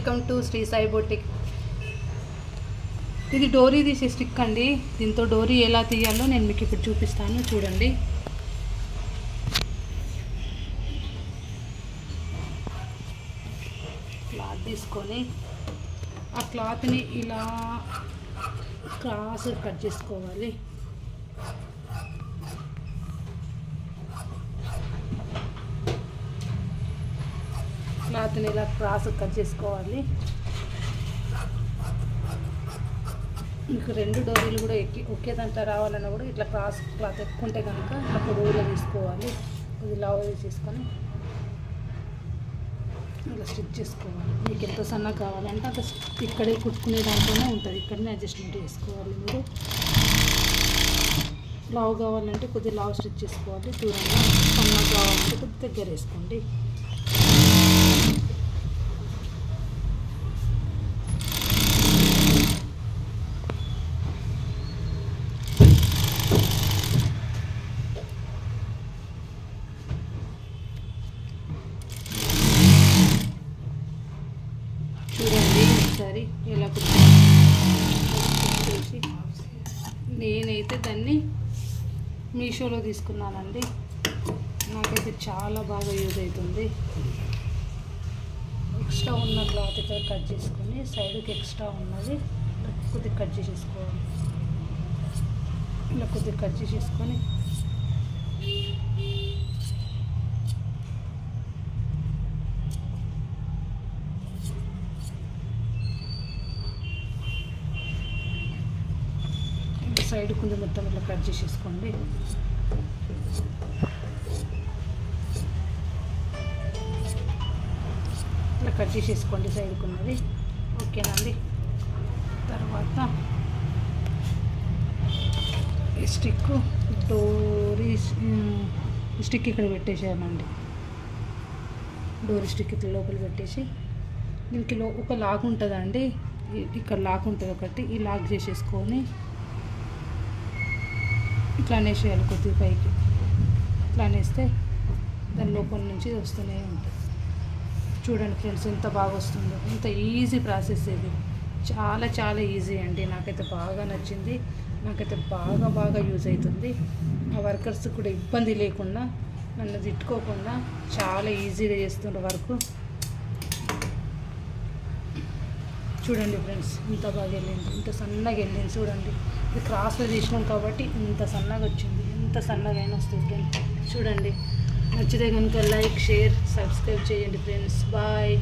Welcome to Shri Sai boutique. ఇది డోరీ తీసే స్టిక్ అండి. దీంతో డోరీ ఎలా తీయాలో నేను మీకు ఇప్పుడు చూపిస్తాను, చూడండి. క్లాత్ తీసుకొని ఆ క్లాత్ని ఇలా క్రాస్ కట్ చేసుకోవాలి. క్లాత్ని ఇలా క్రాస్ కట్ చేసుకోవాలి. మీకు రెండు డోరీలు కూడా ఒకే దాంట్లో రావాలన్నా కూడా ఇట్లా క్రాస్ క్లాత్ ఎక్కుంటే కనుక ఇట్లా పొడవులో తీసుకోవాలి. ఇది లావు తీసుకొని ఇలా స్టిచ్ చేసుకోవాలి. మీకు ఎంత సన్నగా కావాలంటే అంత ఇక్కడే కుట్టుకునే దాంట్లోనే ఉంటుంది, ఇక్కడనే అడ్జస్ట్మెంట్ చేసుకోవాలి. మీరు లావు కావాలంటే కొద్దిగా లావు స్టిచ్ చేసుకోవాలి, దూరంగా. సన్నగా కావాలంటే కొద్దిగా దగ్గర వేసుకోండి. చూడండి ఒకసారి ఎలా కుట్టేసి. నేనైతే దాన్ని మీషోలో తీసుకున్నానండి. నాకైతే చాలా బాగా యూజ్ అవుతుంది. ఎక్స్ట్రా ఉన్న క్లాత్ ఇక్కడ కట్ చేసుకొని సైడ్కి ఎక్స్ట్రా ఉన్నది కొద్దిగా కట్ చేసేసుకోవాలి. ఇలా కొద్దిగా కట్ చేసేసుకొని సైడ్ కొంచెం మొత్తం ఇట్లా కట్ చేసేసుకోండి. ఇలా కట్ చేసేసుకోండి సైడ్కి ఉన్నది. ఓకేనండి. తర్వాత ఈ స్టిక్ డోరీ స్టిక్ ఇక్కడ పెట్టేసామండి. డోరీ స్టిక్ ఇట్లా లోపల పెట్టేసి దీనికి ఒక లాక్ ఉంటుందండి. ఇక్కడ లాక్ ఉంటుంది ఒకటి. ఈ లాక్ చేసేసుకొని ఇట్లా అనేసేయాలి కొద్దిగా పైకి. ఇట్లా అనేస్తే దాని లోపల నుంచి వస్తూనే ఉంటుంది. చూడండి ఫ్రెండ్స్ ఎంత బాగా వస్తుందో. ఇంత ఈజీ ప్రాసెస్ ఇది. చాలా చాలా ఈజీ అండి. నాకైతే బాగా నచ్చింది. నాకైతే బాగా యూజ్ అవుతుంది. ఆ వర్కర్స్ కూడా ఇబ్బంది లేకుండా, నన్ను తిట్టుకోకుండా చాలా ఈజీగా చేస్తుండ్రు వర్క్. చూడండి ఫ్రెండ్స్ ఇంత బాగా వెళ్ళింది, ఇంత సన్నగా వెళ్ళింది. చూడండి ఇది క్రాస్లో తీసినాం కాబట్టి ఇంత సన్నగా వచ్చింది. ఇంత సన్నగా అయినా వస్తుంది ఫ్రెండ్స్. చూడండి నచ్చితే కనుక లైక్, షేర్, సబ్స్క్రైబ్ చేయండి ఫ్రెండ్స్. బాయ్.